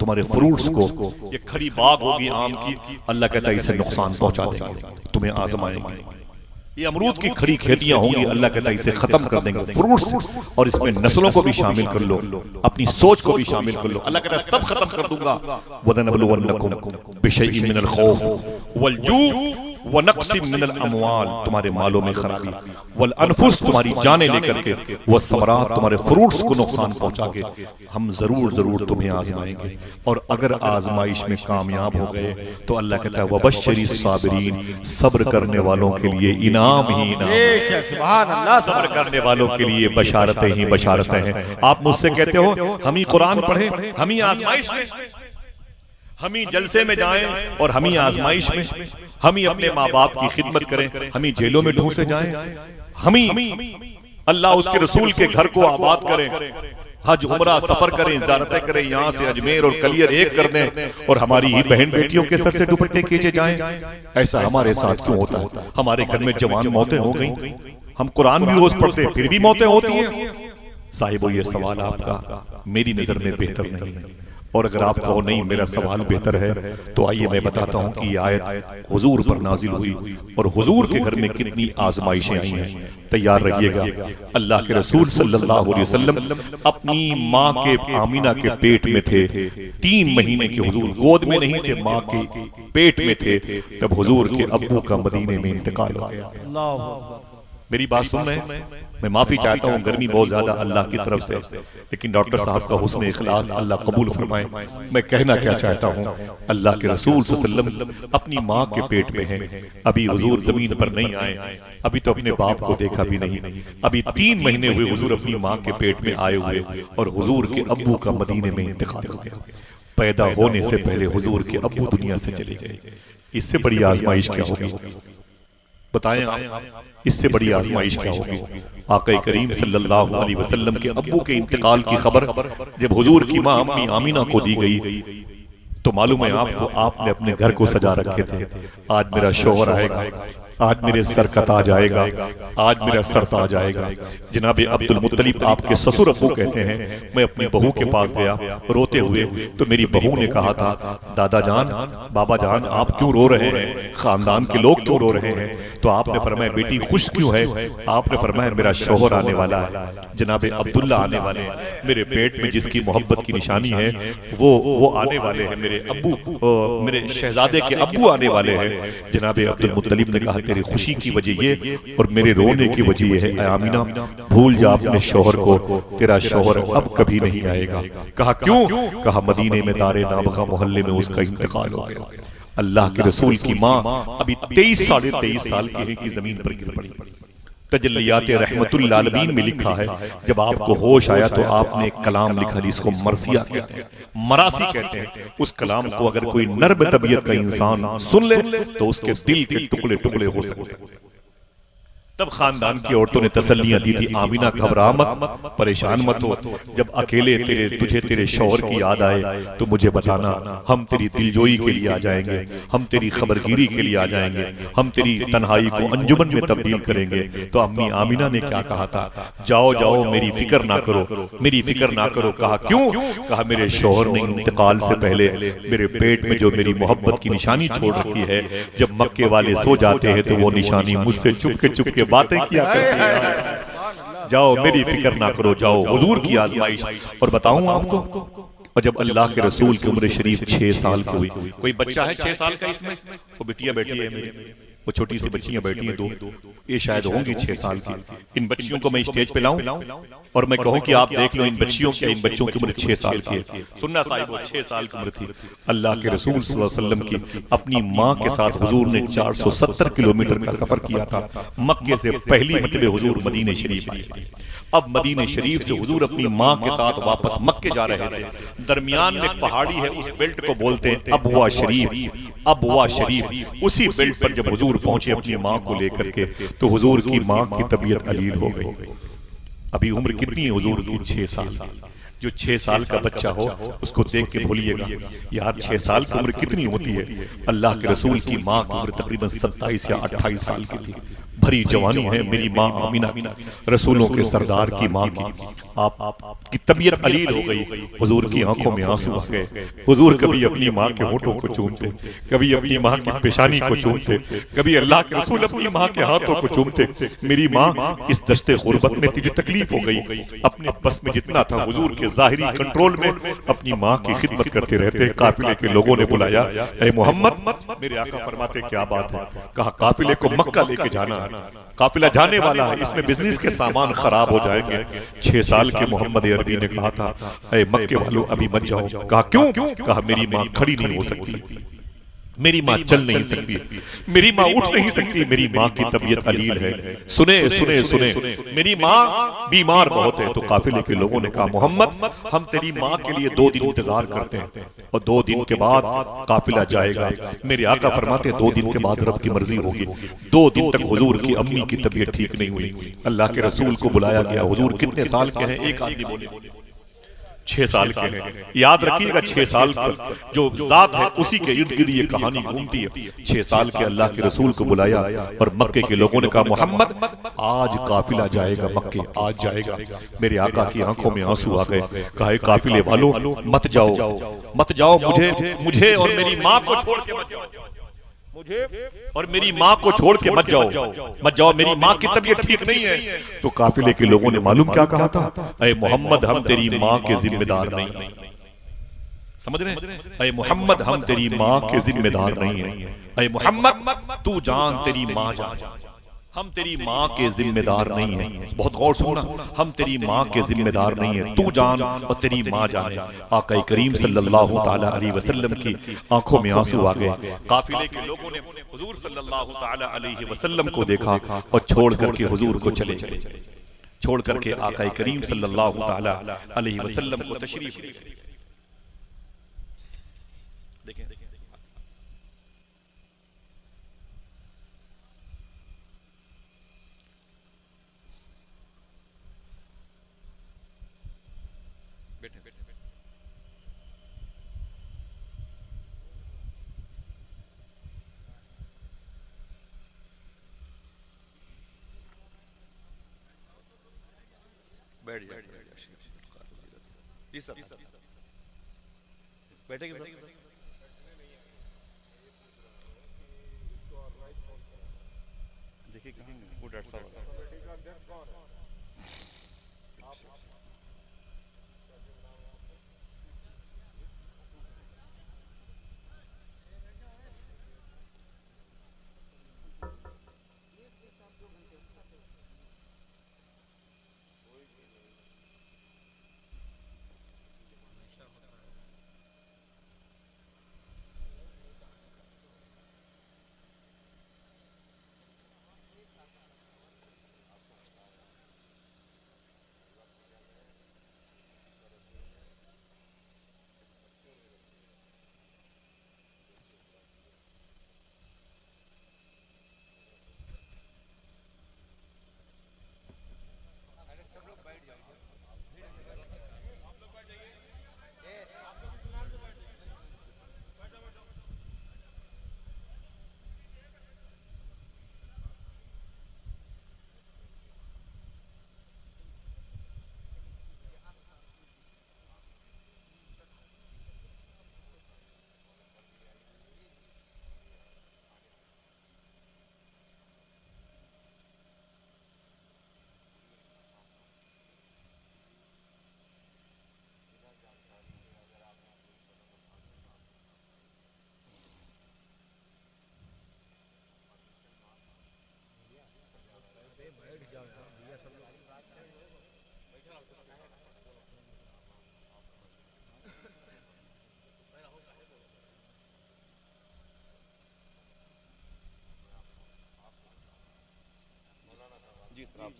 तुम्हारे फ्रूट्स को, ये खड़ी बाग होगी आम की, अल्लाह कहता है इसे नुकसान पहुंचा देंगे, तुम्हें आजमाएंगे। ये अमरूद की खड़ी खेतियां होंगी, अल्लाह कहता है इसे खत्म कर देंगे, फ्रूट्स, और इसमें नस्लों को भी शामिल कर लो, अपनी सोच को भी शामिल कर लो। अल्लाह कहता है सब खत्म कर दूंगा। वदनबलुवन्नकुम बिशैइन मिनल खौफ वल जू व नक्सिम मिनल अमवाल, तुम्हारे मालों में खराबी, वल अनफुस, तुम्हारी जानें लेकर के, व समरात, तुम्हारे फ्रूट्स को नुकसान पहुंचा के हम जरूर जरूर तुम्हें आजमाएंगे। और अगर आजमाइश में कामयाब हो गए तो अल्लाह कहता है वबश्शिरी साबिरीन, सब्र करने वालों के लिए इनाम ही इनाम, सुभान अल्लाह, सब्र करने वालों के लिए बशारतें ही बशारतें हैं। आप मुझसे कहते हो हम ही कुरान पढ़े, हम ही आजमाइश में, हम ही जलसे में जाएं और हम ही आजमाइश में, हम ही अपने माँ बाप की खिदमत करें, हम ही जेलों में ढूंसे जाएं, हम ही अल्लाह उसके रसूल के घर को आबाद करें, हज उमरा सफर करें, ज़ियारतें करें, यहाँ से अजमेर और कलियर एक कर दें, और हमारी ही बहन बेटियों के सर से दुपट्टे खींचे जाएं। ऐसा हमारे साथ क्यों होता है? हमारे घर में जवान मौतें हो गई, हम कुरान भी रोज पढ़ते फिर भी मौतें होती हैं। साहिबो ये सवाल आपका मेरी नजर में बेहतर नहीं है, और अगर आप कहो नहीं मेरा सवाल बेहतर है, तो आइए मैं बताता हूं कि ये आयत हुजूर पर नाजिल हुई और हुजूर के घर में कितनी आजमाइशें आई हैं। तैयार रहिएगा। अल्लाह के रसूल सल्लल्लाहु अलैहि वसल्लम अपनी माँ के आमीना के पेट में थे, 3 महीने के हुजूर गोद में नहीं थे, माँ के पेट में थे, तब हुजूर के अब्बू का मदीने में इंतकाल हो गया। मेरी बात सुन रहे हैं? मैं माफी चाहता हूँ, गर्मी बहुत ज्यादा अल्लाह की तरफ से, लेकिन डॉक्टर साहब का हुस्न इखलास अल्लाह कबूल फरमाए। मैं कहना क्या चाहता हूँ, अल्लाह के रसूल सल्लल्लाहु अलैहि वसल्लम अपनी माँ के पेट में हैं, अभी हुजूर जमीन पर नहीं आए, अभी तो अपने बाप को देखा भी नहीं, अभी 3 महीने हुए हुजूर अपनी माँ के पेट में आए हुए, और हुजूर के अब्बू का मदीने में इंतकाल हो गया। पैदा होने से पहले हुजूर के अब्बू दुनिया से चले गए। इससे बड़ी आजमाइश क्या होगी बताएं आप? इससे बड़ी आजमाइश क्या होगी? आका करीम सल्लल्लाहु अलैहि वसल्लम के अब्बू के इंतकाल की खबर जब हुजूर की मां अम्मी आमीना को दी गई, तो मालूम है आपको, आपने अपने घर को सजा रखे थे। आज मेरा शौहर आएगा, आज मेरे सर का ताज आएगा, आज मेरा सर ताज आएगा। जनाब अब्दुल मुत्तलिब आपके ससुर अब्बू कहते हैं, मैं अपनी बहू के पास गया रोते हुए, तो मेरी बहू ने कहा था, दादा जान, बाबा जान, आप क्यों रो रहे हैं? खानदान के लोग क्यों रो रहे हैं? तो आपने फरमाया, बेटी खुश क्यों है? आपने फरमाया, मेरा शौहर आने वाला है, जनाब अब्दुल्ला आने वाले हैं, मेरे पेट में जिसकी मोहब्बत की निशानी है वो आने वाले हैं, मेरे अब्बू, मेरे शहजादे के अब्बू आने वाले हैं। जनाब अब्दुल मुत्तलिब ने कहा, तेरी खुशी की वजह ये और मेरे रोने की वजह ये है, आमीना भूल जा अपने शौहर को, तेरा शौहर अब कभी नहीं आएगा। कहा क्यों? कहा मदीने में दारे नाबगा मोहल्ले में उसका इंतकाल हो गया। अल्लाह के रसूल की माँ अभी 23 साढ़े 23 साल की है कि जमीन पर गिर पड़ी। तजल्लियात रहमतुल आलमीन में लिखा है, जब आपको होश आया तो आपने एक कलाम लिखा जिसको मरसिया कहते हैं, मरासी कहते हैं। उस कलाम को अगर कोई नर्म तबीयत का इंसान सुन ले तो उसके दिल के टुकड़े टुकड़े हो सकते हैं। तब खानदान की औरतों ने तसल्लियां दी थी, आमीना घबरा मत, परेशान मत हो, जब अकेले तुझे तेरे शौहर की याद आए तो मुझे बताना, हम तेरी दिलजोई के लिए आ जाएंगे, हम तेरी खबरगिरी के लिए आ जाएंगे, हम तेरी तन्हाई को अंजुमन में तब्दील करेंगे। तो अम्मी आमीना ने क्या कहा था? जाओ जाओ, मेरी फिक्र ना करो, मेरी फिक्र ना करो। कहा क्यों? कहा मेरे शौहर ने इंतकाल से पहले मेरे पेट में जो मेरी मोहब्बत की निशानी छोड़ रखी है, जब मक्के वाले सो जाते हैं तो वो निशानी मुझसे चुपके बातें किया करती है। जाओ, मेरी फिक्र ना करो, जाओ। हुजूर की आजमाइश। और बताऊं आपको, और जब अल्लाह के रसूल की उम्र शरीफ 6 साल की हुई, कोई बच्चा है 6 साल का इसमें? वो बिटिया बैठी है मेरी, वो छोटी सी बच्चियां बैठी हैं दो, ये शायद होंगी 6 साल की। इन बच्चियों को मैं स्टेज पे लाऊं और मैं कहूं कि आप देख लो इन बच्चियों की, इन बच्चों की उम्र 6 साल की है। सुनना साहिब, वो 6 साल की उम्र थी। अल्लाह के रसूल सल्लल्लाहु अलैहि वसल्लम की अपनी माँ के साथ हुजूर ने 470 किलोमीटर का सफर किया था। मक्के से पहली मरतबे हुजूर मदीने शरीफ आए थे। अब मदीने शरीफ से हुजूर अपनी माँ के साथ वापस मक्के जा रहे थे। दरमियान में एक पहाड़ी है, उस बेल्ट को बोलते हैं अबवा शरीफ। अबवा शरीफ, उसी बेल्ट पर जब हुजूर पहुंचे अपनी माँ को लेकर के, तो हुजूर की माँ की तबीयत अलील हो गई। अभी उम्र कितनी है हुजूर की? 6 साल। जो 6 साल का बच्चा हो उसको देख के भूलिएगा यार 6 साल की उम्र कितनी होती है। अल्लाह के रसूल की माँ की उम्र तकरीबन 27 या 28 साल की थी। भरी जवानी है मेरी माँ आमिना, रसूलों के सरदार की माँ की। आपकी तबीयत अलील हो गई। हुजूर की आंखों में आंसू आ गए। हुजूर कभी अपनी माँ के होठों को चूमते, कभी अपनी माँ की पेशानी को चूमते, कभी अल्लाह के रसूल अपनी माँ के हाथों को चूमते। मेरी माँ इस दस्ते गुर्बत में तुझे तकलीफ हो गई, अपने बस में जितना था हुजूर के जाहिरी कंट्रोल में अपनी माँ की खिदमत करते रहते। काफिले के लोगों ने बुलाया, ऐ मोहम्मद। मेरे आका फरमाते क्या बात है? कहा काफिले को मक्का लेके जाना है, काफिला जाने वाला है, इसमें बिजनेस के सामान खराब हो जाएंगे। 6 साल के मोहम्मद अरबी ने कहा था, ऐ मक्के वालों अभी मत जाओ। कहा क्यों? कहा मेरी माँ खड़ी नहीं हो सकती, मेरी माँ चल नहीं सकती, मेरी माँ उठ नहीं सकती, मेरी माँ की तबीयत अलील है। सुने सुने सुने, मेरी माँ बीमार बहुत है। तो काफिले के लोगों ने कहा मोहम्मद हम तेरी माँ के लिए 2 दिन इंतजार करते हैं और 2 दिन के बाद काफिला जाएगा। मेरे आका फरमाते हैं 2 दिन के बाद रब की मर्जी होगी। 2 दिन तक हुजूर की अम्मी की तबीयत ठीक नहीं हुई। अल्लाह के रसूल को बुलाया गया। हुजूर कितने साल के हैं? एक आदमी बोले 6 साल के हैं। याद रखिएगा 6 साल पर जो जात है उसी के इर्द गिर्द ये कहानी घूमती है। 6 साल के अल्लाह के रसूल को बुलाया और मक्के के लोगों ने कहा मोहम्मद आज काफिला जाएगा मक्के, आज जाएगा। मेरे आका की आंखों में आंसू आ गए। कहा काफिले वालों मत जाओ, मत जाओ, मुझे और मेरी माँ को छोड़ के मत जाओ, मुझे और मेरी माँ को छोड़ के मत जाओ, मेरी माँ की तबीयत ठीक नहीं है। तो काफिले के लोगों ने मालूम क्या कहा था? ऐ मोहम्मद हम तेरी माँ के जिम्मेदार नहीं। समझ रहे हैं? ऐ मोहम्मद हम तेरी माँ के जिम्मेदार नहीं है। ऐ मोहम्मद तू जान तेरी माँ जान, हम तेरी माँ के जिम्मेदार नहीं है। बहुत गौर सुनना, हम तेरी माँ के जिम्मेदार नहीं है, तू जान और तेरी माँ जाने। आका करीम सल्लल्लाहु ताला अलैहि वसल्लम की आंखों में आंसू आ गए। काफिले के लोगों ने हुजूर सल्लल्लाहु ताला अलैहि वसल्लम को देखा और छोड़ करके हुजूर को चले गए। छोड़ करके आका करीम सल्लल्लाहु ताला अलैहि वसल्लम को तशरीफ देखें। बैठ जाए जी सर, बैठेंगे सर। देखिए वो डॉक्टर साहब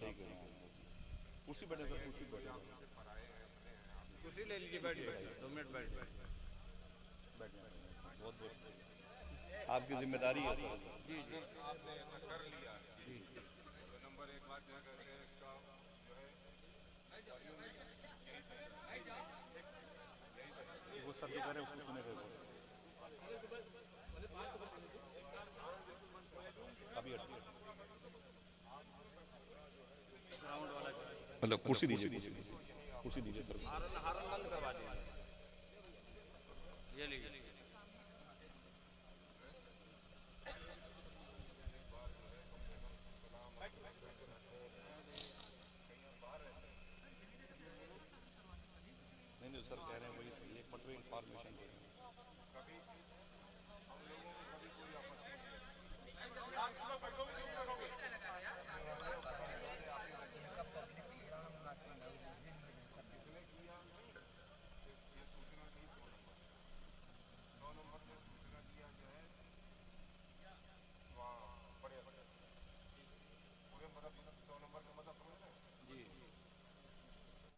सही कह रहे हैं। कुर्सी बैठे सर, कुर्सी बैठे, कुर्सी ले लीजिए, बैठिए 2 मिनट बैठिए। बहुत बहुत आपकी जिम्मेदारी है सर। जी जी आपने ऐसा कर लिया जी। तो नंबर 1 बात जो है इसका जो है वो सर जो कह रहे हैं उसको सुने गए अभी हेलो, कुर्सी दीजिए, कुर्सी दीजिए सर। हारन बंद करवा दीजिए, ये लीजिए। नहीं सर कह रहे हैं वही, एक पटरी इन्फॉर्मेशन